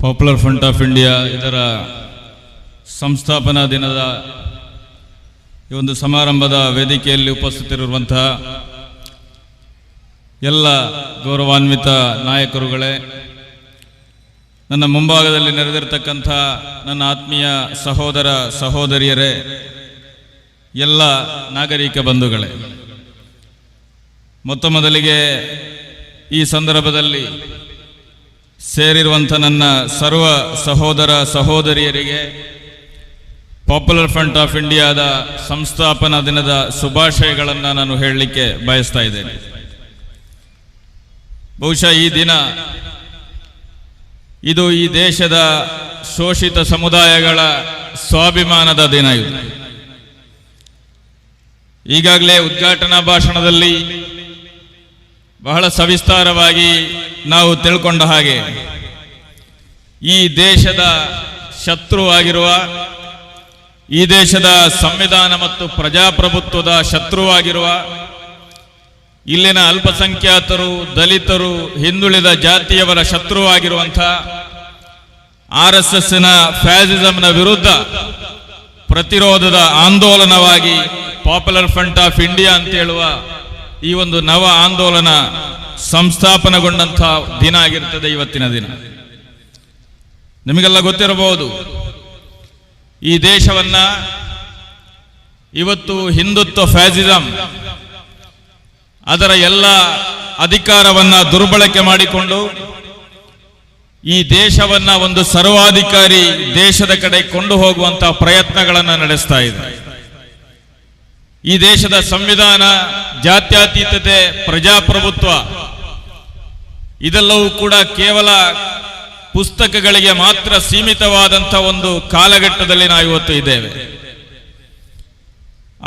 Popular front of India ಇದರ ಸಂಸ್ಥಾಪನಾ ದಿನದ ಈ ಒಂದು ಸಮಾರಂಭದ ವೇದಿಕೆಯಲ್ಲಿ ಉಪಸ್ಥಿತರಿರುವಂತಹ ಎಲ್ಲ ಗೌರವಾನ್ವಿತ ನಾಯಕರುಗಳೇ, ನನ್ನ ಮುಂಭಾಗದಲ್ಲಿ ನೆರೆದಿರತಕ್ಕಂಥ ನನ್ನ ಆತ್ಮೀಯ ಸಹೋದರ ಸಹೋದರಿಯರೇ, ಎಲ್ಲ ನಾಗರಿಕ ಬಂಧುಗಳೇ, ಮೊದಲಿಗೆ ಈ ಸಂದರ್ಭದಲ್ಲಿ ಸೇರಿರುವಂಥ ನನ್ನ ಸರ್ವ ಸಹೋದರ ಸಹೋದರಿಯರಿಗೆ ಪಾಪ್ಯುಲರ್ ಫ್ರಂಟ್ ಆಫ್ ಇಂಡಿಯಾದ ಸಂಸ್ಥಾಪನಾ ದಿನದ ಶುಭಾಶಯಗಳನ್ನು ನಾನು ಹೇಳಲಿಕ್ಕೆ ಬಯಸ್ತಾ ಇದ್ದೇನೆ. ಬಹುಶಃ ಈ ದಿನ ಇದು ಈ ದೇಶದ ಶೋಷಿತ ಸಮುದಾಯಗಳ ಸ್ವಾಭಿಮಾನದ ದಿನ. ಇದು ಈಗಾಗಲೇ ಉದ್ಘಾಟನಾ ಭಾಷಣದಲ್ಲಿ ಬಹಳ ಸವಿಸ್ತಾರವಾಗಿ ನಾವು ತಿಳ್ಕೊಂಡ ಹಾಗೆ ಈ ದೇಶದ ಶತ್ರುವಾಗಿರುವ, ಈ ದೇಶದ ಸಂವಿಧಾನ ಮತ್ತು ಪ್ರಜಾಪ್ರಭುತ್ವದ ಶತ್ರುವಾಗಿರುವ, ಇಲ್ಲಿನ ಅಲ್ಪಸಂಖ್ಯಾತರು, ದಲಿತರು, ಹಿಂದುಳಿದ ಜಾತಿಯವರ ಶತ್ರುವಾಗಿರುವಂಥ RSSನ ಫ್ಯಾಸಿಸಂನ ವಿರುದ್ಧ ಪ್ರತಿರೋಧದ ಆಂದೋಲನವಾಗಿ ಪಾಪ್ಯುಲರ್ ಫ್ರಂಟ್ ಆಫ್ ಇಂಡಿಯಾ ಅಂತ ಹೇಳುವ ಈ ಒಂದು ನವ ಆಂದೋಲನ ಸಂಸ್ಥಾಪನೆಗೊಂಡಂಥ ದಿನ ಆಗಿರ್ತದೆ ಇವತ್ತಿನ ದಿನ. ನಿಮಗೆಲ್ಲ ಗೊತ್ತಿರಬಹುದು, ಈ ದೇಶವನ್ನ ಇವತ್ತು ಹಿಂದುತ್ವ ಫ್ಯಾಸಿಸಂ ಅದರ ಎಲ್ಲ ಅಧಿಕಾರವನ್ನ ದುರ್ಬಳಕೆ ಮಾಡಿಕೊಂಡು ಈ ದೇಶವನ್ನ ಒಂದು ಸರ್ವಾಧಿಕಾರಿ ದೇಶದ ಕಡೆ ಕೊಂಡು ಹೋಗುವಂತಹ ಪ್ರಯತ್ನಗಳನ್ನು ನಡೆಸ್ತಾ ಇದೆ. ಈ ದೇಶದ ಸಂವಿಧಾನ, ಜಾತ್ಯತೀತತೆ, ಪ್ರಜಾಪ್ರಭುತ್ವ ಇದೆಲ್ಲವೂ ಕೂಡ ಕೇವಲ ಪುಸ್ತಕಗಳಿಗೆ ಮಾತ್ರ ಸೀಮಿತವಾದಂಥ ಒಂದು ಕಾಲಘಟ್ಟದಲ್ಲಿ ನಾವು ಇವತ್ತು ಇದ್ದೇವೆ.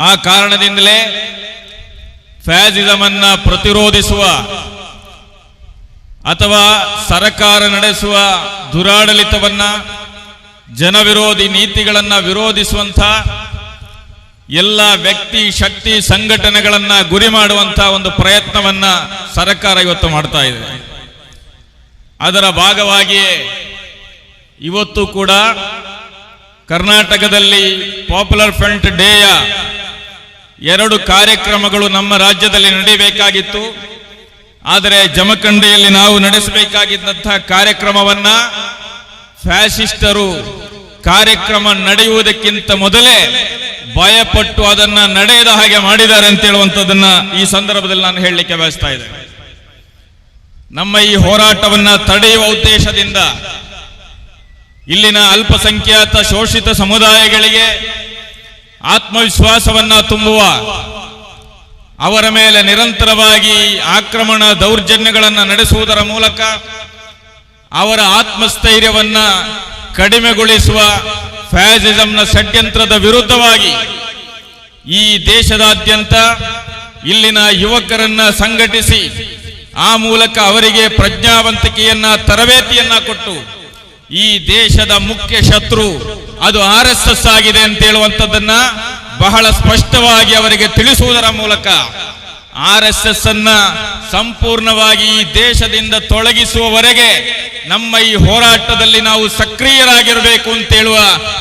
ಆ ಕಾರಣದಿಂದಲೇ ಫ್ಯಾಸಿಸಂ ಅನ್ನ ಪ್ರತಿರೋಧಿಸುವ ಅಥವಾ ಸರ್ಕಾರ ನಡೆಸುವ ದುರಾಡಳಿತವನ್ನ, ಜನವಿರೋಧಿ ನೀತಿಗಳನ್ನ ವಿರೋಧಿಸುವಂಥ ಎಲ್ಲ ವ್ಯಕ್ತಿ ಶಕ್ತಿ ಸಂಘಟನೆಗಳನ್ನ ಗುರಿ ಮಾಡುವಂತಹ ಒಂದು ಪ್ರಯತ್ನವನ್ನ ಸರ್ಕಾರ ಇವತ್ತು ಮಾಡ್ತಾ ಇದೆ. ಅದರ ಭಾಗವಾಗಿಯೇ ಇವತ್ತು ಕೂಡ ಕರ್ನಾಟಕದಲ್ಲಿ ಪಾಪ್ಯುಲರ್ ಫ್ರಂಟ್ ಡೇಯ 2 ಕಾರ್ಯಕ್ರಮಗಳು ನಮ್ಮ ರಾಜ್ಯದಲ್ಲಿ ನಡೆಯಬೇಕಾಗಿತ್ತು. ಆದರೆ ಜಮಖಂಡಿಯಲ್ಲಿ ನಾವು ನಡೆಸಬೇಕಾಗಿದ್ದಂತಹ ಕಾರ್ಯಕ್ರಮವನ್ನ ಫ್ಯಾಸಿಸ್ಟರು ಕಾರ್ಯಕ್ರಮ ನಡೆಯುವುದಕ್ಕಿಂತ ಮೊದಲೇ ಭಯಪಟ್ಟು ಅದನ್ನ ನಡೆಯದ ಹಾಗೆ ಮಾಡಿದ್ದಾರೆ ಅಂತ ಹೇಳುವಂಥದ್ದನ್ನ ಈ ಸಂದರ್ಭದಲ್ಲಿ ನಾನು ಹೇಳಲಿಕ್ಕೆ ಬಯಸ್ತಾ ಇದ್ದೇನೆ. ನಮ್ಮ ಈ ಹೋರಾಟವನ್ನ ತಡೆಯುವ ಉದ್ದೇಶದಿಂದ ಇಲ್ಲಿನ ಅಲ್ಪಸಂಖ್ಯಾತ ಶೋಷಿತ ಸಮುದಾಯಗಳಿಗೆ ಆತ್ಮವಿಶ್ವಾಸವನ್ನ ತುಂಬುವ, ಅವರ ಮೇಲೆ ನಿರಂತರವಾಗಿ ಆಕ್ರಮಣ ದೌರ್ಜನ್ಯಗಳನ್ನು ನಡೆಸುವುದರ ಮೂಲಕ ಅವರ ಆತ್ಮಸ್ಥೈರ್ಯವನ್ನ ಕಡಿಮೆಗೊಳಿಸುವ ಫ್ಯಾಸಿಸಂನ ಷಡ್ಯಂತ್ರದ ವಿರುದ್ಧವಾಗಿ ಈ ದೇಶದಾದ್ಯಂತ ಇಲ್ಲಿನ ಯುವಕರನ್ನ ಸಂಘಟಿಸಿ ಆ ಮೂಲಕ ಅವರಿಗೆ ಪ್ರಜ್ಞಾವಂತಿಕೆಯನ್ನ, ತರಬೇತಿಯನ್ನ ಕೊಟ್ಟು ಈ ದೇಶದ ಮುಖ್ಯ ಶತ್ರು ಅದು RSS ಆಗಿದೆ ಅಂತ ಹೇಳುವಂಥದ್ದನ್ನ ಬಹಳ ಸ್ಪಷ್ಟವಾಗಿ ಅವರಿಗೆ ತಿಳಿಸುವುದರ ಮೂಲಕ RSS ಅನ್ನ ಸಂಪೂರ್ಣವಾಗಿ ಈ ದೇಶದಿಂದ ತೊಲಗಿಸುವವರೆಗೆ ನಮ್ಮ ಈ ಹೋರಾಟದಲ್ಲಿ ನಾವು ಸಕ್ರಿಯರಾಗಿರಬೇಕು ಅಂತ ಹೇಳುವ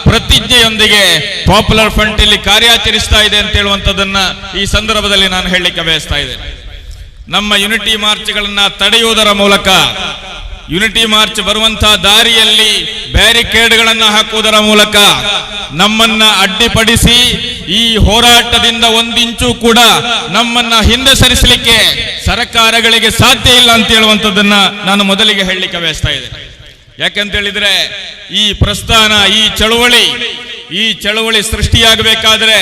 ಪ್ರತಿಜ್ಞೆಯೊಂದಿಗೆ ಪಾಪ್ಯುಲರ್ ಫ್ರಂಟ್ ಇಲ್ಲಿ ಕಾರ್ಯಾಚರಿಸ್ತಾ ಇದೆ ಅಂತ ಹೇಳುವಂಥದ್ದನ್ನ ಈ ಸಂದರ್ಭದಲ್ಲಿ ನಾನು ಹೇಳಲಿಕ್ಕೆ ಬಯಸ್ತಾ ಇದ್ದೇನೆ. ನಮ್ಮ ಯುನಿಟಿ ಮಾರ್ಚ್ಗಳನ್ನ ತಡೆಯುವುದರ ಮೂಲಕ, ಯುನಿಟಿ ಮಾರ್ಚ್ ಬರುವಂತಹ ದಾರಿಯಲ್ಲಿ ಬ್ಯಾರಿಕೇಡ್ಗಳನ್ನು ಹಾಕುವುದರ ಮೂಲಕ ನಮ್ಮನ್ನ ಅಡ್ಡಿಪಡಿಸಿ ಈ ಹೋರಾಟದಿಂದ ಒಂದಿಂಚು ಕೂಡ ನಮ್ಮನ್ನ ಹಿಂದೆ ಸರಿಸಲಿಕ್ಕೆ ಸರ್ಕಾರಗಳಿಗೆ ಸಾಧ್ಯ ಇಲ್ಲ ಅಂತ ಹೇಳುವಂಥದ್ದನ್ನ ನಾನು ಮೊದಲಿಗೆ ಹೇಳಲಿಕ್ಕೆ ಬಯಸ್ತಾ ಇದ್ದೇನೆ. ಯಾಕಂತ ಹೇಳಿದ್ರೆ ಈ ಪ್ರಸ್ಥಾನ, ಈ ಚಳುವಳಿ ಸೃಷ್ಟಿಯಾಗಬೇಕಾದ್ರೆ,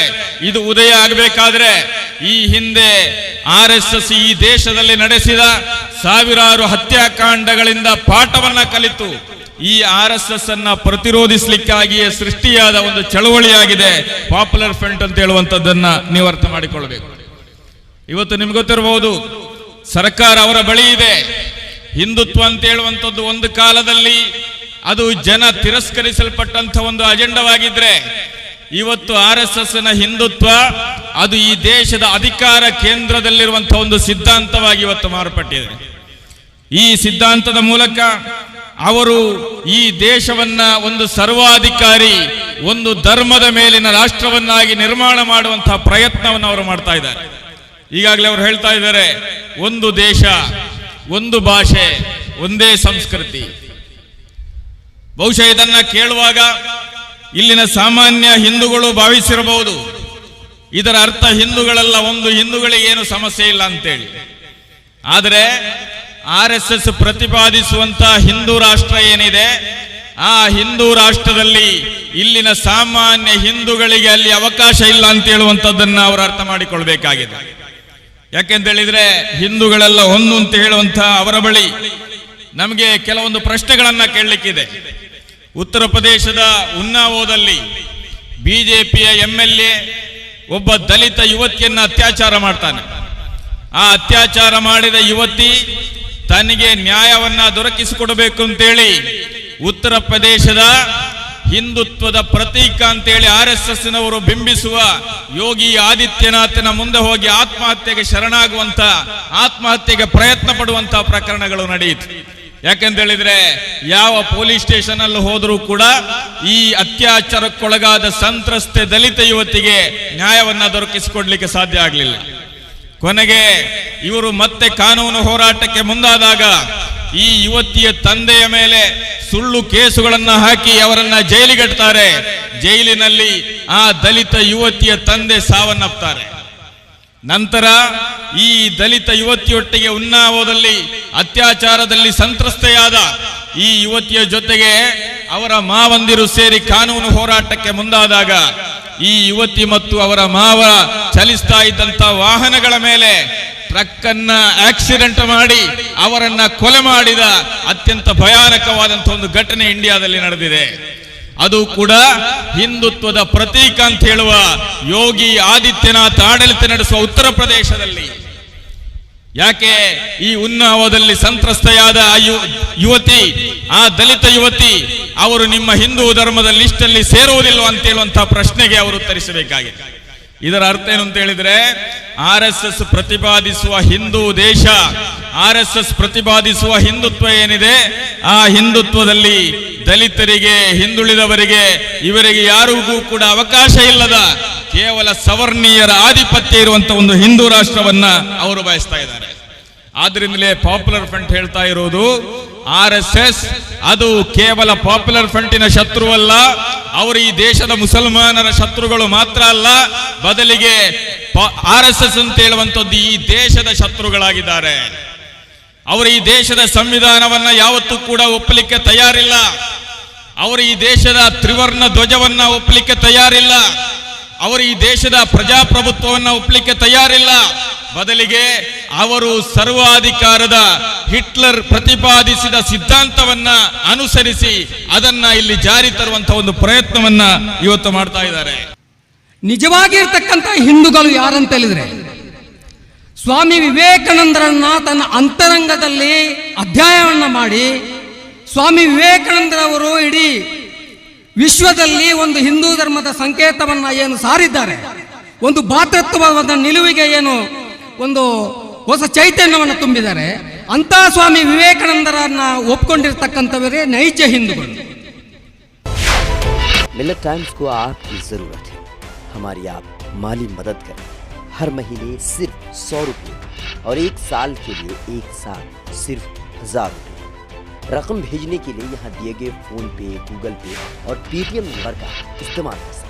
ಇದು ಉದಯ ಆಗಬೇಕಾದ್ರೆ ಈ ಹಿಂದೆ RSS ಈ ದೇಶದಲ್ಲಿ ನಡೆಸಿದ ಸಾವಿರಾರು ಹತ್ಯಾಕಾಂಡಗಳಿಂದ ಪಾಠವನ್ನ ಕಲಿತು ಈ RSS ಅನ್ನ ಪ್ರತಿರೋಧಿಸಲಿಕ್ಕಾಗಿಯೇ ಸೃಷ್ಟಿಯಾದ ಒಂದು ಚಳುವಳಿಯಾಗಿದೆ ಪಾಪ್ಯುಲರ್ ಫ್ರಂಟ್ ಅಂತ ಹೇಳುವಂಥದ್ದನ್ನ ನೀವು ಅರ್ಥ ಮಾಡಿಕೊಳ್ಳಬೇಕು. ಇವತ್ತು ನಿಮ್ಗೆ ಗೊತ್ತಿರಬಹುದು, ಸರ್ಕಾರ ಅವರ ಬಳಿ ಇದೆ. ಹಿಂದುತ್ವ ಅಂತ ಹೇಳುವಂಥದ್ದು ಒಂದು ಕಾಲದಲ್ಲಿ ಅದು ಜನ ತಿರಸ್ಕರಿಸಲ್ಪಟ್ಟಂತ ಒಂದು ಅಜೆಂಡವಾಗಿದ್ರೆ, ಇವತ್ತು RSSನ ಹಿಂದುತ್ವ ಅದು ಈ ದೇಶದ ಅಧಿಕಾರ ಕೇಂದ್ರದಲ್ಲಿರುವಂತಹ ಒಂದು ಸಿದ್ಧಾಂತವಾಗಿ ಇವತ್ತು ಮಾರ್ಪಟ್ಟಿದೆ. ಈ ಸಿದ್ಧಾಂತದ ಮೂಲಕ ಅವರು ಈ ದೇಶವನ್ನ ಒಂದು ಸರ್ವಾಧಿಕಾರಿ, ಒಂದು ಧರ್ಮದ ಮೇಲಿನ ರಾಷ್ಟ್ರವನ್ನಾಗಿ ನಿರ್ಮಾಣ ಮಾಡುವಂತಹ ಪ್ರಯತ್ನವನ್ನು ಅವರು ಮಾಡ್ತಾ ಇದ್ದಾರೆ. ಈಗಾಗಲೇ ಅವರು ಹೇಳ್ತಾ ಇದ್ದಾರೆ, ಒಂದು ದೇಶ, ಒಂದು ಭಾಷೆ, ಒಂದೇ ಸಂಸ್ಕೃತಿ. ಬಹುಶಃ ಇದನ್ನ ಕೇಳುವಾಗ ಇಲ್ಲಿನ ಸಾಮಾನ್ಯ ಹಿಂದೂಗಳು ಭಾವಿಸಿರಬಹುದು, ಇದರ ಅರ್ಥ ಹಿಂದೂಗಳೆಲ್ಲ ಒಂದು, ಹಿಂದೂಗಳಿಗೆ ಏನು ಸಮಸ್ಯೆ ಇಲ್ಲ ಅಂತೇಳಿ. ಆದರೆ RSS ಪ್ರತಿಪಾದಿಸುವಂತ ಹಿಂದೂ ರಾಷ್ಟ್ರ ಏನಿದೆ, ಆ ಹಿಂದೂ ರಾಷ್ಟ್ರದಲ್ಲಿ ಇಲ್ಲಿನ ಸಾಮಾನ್ಯ ಹಿಂದೂಗಳಿಗೆ ಅಲ್ಲಿ ಅವಕಾಶ ಇಲ್ಲ ಅಂತ ಹೇಳುವಂತದ್ದನ್ನ ಅವರು ಅರ್ಥ ಮಾಡಿಕೊಳ್ಬೇಕಾಗಿದೆ. ಯಾಕೆಂತೇಳಿದ್ರೆ ಹಿಂದೂಗಳೆಲ್ಲ ಒಂದು ಅಂತ ಹೇಳುವಂತ ಅವರ ಬಳಿ ನಮಗೆ ಕೆಲವೊಂದು ಪ್ರಶ್ನೆಗಳನ್ನ ಕೇಳಲಿಕ್ಕಿದೆ. ಉತ್ತರ ಪ್ರದೇಶದ ಉನ್ನಾವೋದಲ್ಲಿ ಬಿಜೆಪಿಯ MLA ಒಬ್ಬ ದಲಿತ ಯುವತಿಯನ್ನ ಅತ್ಯಾಚಾರ ಮಾಡ್ತಾನೆ. ಆ ಅತ್ಯಾಚಾರ ಮಾಡಿದ ಯುವತಿ ತನಗೆ ನ್ಯಾಯವನ್ನ ದೊರಕಿಸಿಕೊಡಬೇಕು ಅಂತೇಳಿ ಉತ್ತರ ಪ್ರದೇಶದ ಹಿಂದುತ್ವದ ಪ್ರತೀಕ ಅಂತೇಳಿ RSSನವರು ಬಿಂಬಿಸುವ ಯೋಗಿ ಆದಿತ್ಯನಾಥನ ಮುಂದೆ ಹೋಗಿ ಆತ್ಮಹತ್ಯೆಗೆ ಶರಣಾಗುವಂತ, ಆತ್ಮಹತ್ಯೆಗೆ ಪ್ರಯತ್ನ ಪಡುವಂತ ಪ್ರಕರಣಗಳು ನಡೆಯಿತು. ಯಾಕೆಂತೇಳಿದ್ರೆ ಯಾವ ಪೊಲೀಸ್ ಸ್ಟೇಷನ್ ಅಲ್ಲಿ ಹೋದರೂ ಕೂಡ ಈ ಅತ್ಯಾಚಾರಕ್ಕೊಳಗಾದ ಸಂತ್ರಸ್ತೆ ದಲಿತ ಯುವತಿಗೆ ನ್ಯಾಯವನ್ನ ದೊರಕಿಸಿಕೊಡ್ಲಿಕ್ಕೆ ಸಾಧ್ಯ ಆಗಲಿಲ್ಲ. ಕೊನೆಗೆ ಇವರು ಮತ್ತೆ ಕಾನೂನು ಹೋರಾಟಕ್ಕೆ ಮುಂದಾದಾಗ ಈ ಯುವತಿಯ ತಂದೆಯ ಮೇಲೆ ಸುಳ್ಳು ಕೇಸುಗಳನ್ನ ಹಾಕಿ ಅವರನ್ನ ಜೈಲಿಗಟ್ತಾರೆ. ಜೈಲಿನಲ್ಲಿ ಆ ದಲಿತ ಯುವತಿಯ ತಂದೆ ಸಾವನ್ನಪ್ತಾರೆ. ನಂತರ ಈ ದಲಿತ ಯುವತಿಯೊಟ್ಟಿಗೆ ಉನ್ನಾವೋದಲ್ಲಿ ಅತ್ಯಾಚಾರದಲ್ಲಿ ಸಂತ್ರಸ್ತೆಯಾದ ಈ ಯುವತಿಯ ಜೊತೆಗೆ ಅವರ ಮಾವಂದಿರು ಸೇರಿ ಕಾನೂನು ಹೋರಾಟಕ್ಕೆ ಮುಂದಾದಾಗ ಈ ಯುವತಿ ಮತ್ತು ಅವರ ಮಾವ ಚಲಿಸ್ತಾ ಇದ್ದಂತ ವಾಹನಗಳ ಮೇಲೆ ಟ್ರಕ್ ಅನ್ನ ಆಕ್ಸಿಡೆಂಟ್ ಮಾಡಿ ಅವರನ್ನ ಕೊಲೆ ಮಾಡಿದ ಅತ್ಯಂತ ಭಯಾನಕವಾದಂತಹ ಒಂದು ಘಟನೆ ಇಂಡಿಯಾದಲ್ಲಿ ನಡೆದಿದೆ. ಅದು ಕೂಡ ಹಿಂದುತ್ವದ ಪ್ರತೀಕ ಅಂತ ಹೇಳುವ ಯೋಗಿ ಆದಿತ್ಯನಾಥ್ ಆಡಳಿತ ನಡೆಸುವ ಉತ್ತರ ಪ್ರದೇಶದಲ್ಲಿ. ಯಾಕೆ ಈ ಉನ್ನಾವೋದಲ್ಲಿ ಸಂತ್ರಸ್ತೆಯಾದ ಯುವತಿ, ಆ ದಲಿತ ಯುವತಿ, ಅವರು ನಿಮ್ಮ ಹಿಂದೂ ಧರ್ಮದ ಲಿಸ್ಟ್ ಅಲ್ಲಿ ಸೇರುವುದಿಲ್ಲ ಅಂತ ಹೇಳುವಂತಹ ಪ್ರಶ್ನೆಗೆ ಅವರು ಉತ್ತರಿಸಬೇಕಾಗಿದೆ. ಇದರ ಅರ್ಥ ಏನು ಅಂತ ಹೇಳಿದ್ರೆ, RSS ಪ್ರತಿಪಾದಿಸುವ ಹಿಂದೂ ದೇಶ, RSS ಪ್ರತಿಪಾದಿಸುವ ಹಿಂದುತ್ವ ಏನಿದೆ, ಆ ಹಿಂದುತ್ವದಲ್ಲಿ ದಲಿತರಿಗೆ, ಹಿಂದುಳಿದವರಿಗೆ, ಇವರಿಗೆ ಯಾರಿಗೂ ಕೂಡ ಅವಕಾಶ ಇಲ್ಲದ ಕೇವಲ ಸವರ್ಣೀಯರ ಆಧಿಪತ್ಯ ಇರುವಂತಹ ಒಂದು ಹಿಂದೂ ರಾಷ್ಟ್ರವನ್ನ ಅವರು ಬಯಸ್ತಾ ಇದ್ದಾರೆ. ಆದ್ರಿಂದಲೇ ಪಾಪ್ಯುಲರ್ ಫ್ರಂಟ್ ಹೇಳ್ತಾ ಇರೋದು, RSS ಅದು ಕೇವಲ ಪಾಪ್ಯುಲರ್ ಫ್ರಂಟಿನ ಶತ್ರುವಲ್ಲ, ಅವರು ಈ ದೇಶದ ಮುಸಲ್ಮಾನರ ಶತ್ರುಗಳು ಮಾತ್ರ ಅಲ್ಲ, ಬದಲಿಗೆ RSS ಅಂತ ಹೇಳುವಂತದ್ದು ಈ ದೇಶದ ಶತ್ರುಗಳಾಗಿದ್ದಾರೆ. ಅವರು ಈ ದೇಶದ ಸಂವಿಧಾನವನ್ನ ಯಾವತ್ತೂ ಕೂಡ ಒಪ್ಪಲಿಕ್ಕೆ ತಯಾರಿಲ್ಲ. ಅವರು ಈ ದೇಶದ ತ್ರಿವರ್ಣ ಧ್ವಜವನ್ನ ಒಪ್ಪಲಿಕ್ಕೆ ತಯಾರಿಲ್ಲ. ಅವರು ಈ ದೇಶದ ಪ್ರಜಾಪ್ರಭುತ್ವವನ್ನ ಒಪ್ಪಲಿಕ್ಕೆ ತಯಾರಿಲ್ಲ. ಬದಲಿಗೆ ಅವರು ಸರ್ವಾಧಿಕಾರದ ಹಿಟ್ಲರ್ ಪ್ರತಿಪಾದಿಸಿದ ಸಿದ್ಧಾಂತವನ್ನ ಅನುಸರಿಸಿ ಅದನ್ನ ಇಲ್ಲಿ ಜಾರಿ ತರುವಂತಹ ಒಂದು ಪ್ರಯತ್ನವನ್ನ ಇವತ್ತು ಮಾಡ್ತಾ ಇದ್ದಾರೆ. ನಿಜವಾಗಿರ್ತಕ್ಕಂಥ ಹಿಂದೂಗಳು ಯಾರಂತ ಹೇಳಿದ್ರೆ, ಸ್ವಾಮಿ ವಿವೇಕಾನಂದರನ್ನ ತನ್ನ ಅಂತರಂಗದಲ್ಲಿ ಅಧ್ಯಯನ ಮಾಡಿ, ಸ್ವಾಮಿ ವಿವೇಕಾನಂದರವರು ಇಡೀ ವಿಶ್ವದಲ್ಲಿ ಒಂದು ಹಿಂದೂ ಧರ್ಮದ ಸಂಕೇತವನ್ನ ಏನು ಸಾರಿದ್ದಾರೆ, ಒಂದು ಭಾತೃತ್ವದ ನಿಲುವಿಗೆ ಏನು ಒಂದು ಹೊಸ ಚೈತನ್ಯವನ್ನು ತುಂಬಿದ್ದಾರೆ, ಅಂತ ಸ್ವಾಮಿ ವಿವೇಕಾನಂದರನ್ನ ಒಪ್ಕೊಂಡಿರ್ತಕ್ಕಂಥವರೇ ನೈಜ ಹಿಂದೂಗಳು. मिलत टाइम्स को आपकी जरूरत है, हमारी आप माली मदद करें. हर महीने सिर्फ 100 रुपये और 1 साल के लिए एक साल सिर्फ 1000 रुपये. रकम भेजने के लिए यहाँ दिए गए फोन पे, गूगल पे और पेटीएम नंबर का इस्तेमाल कर सकते हैं.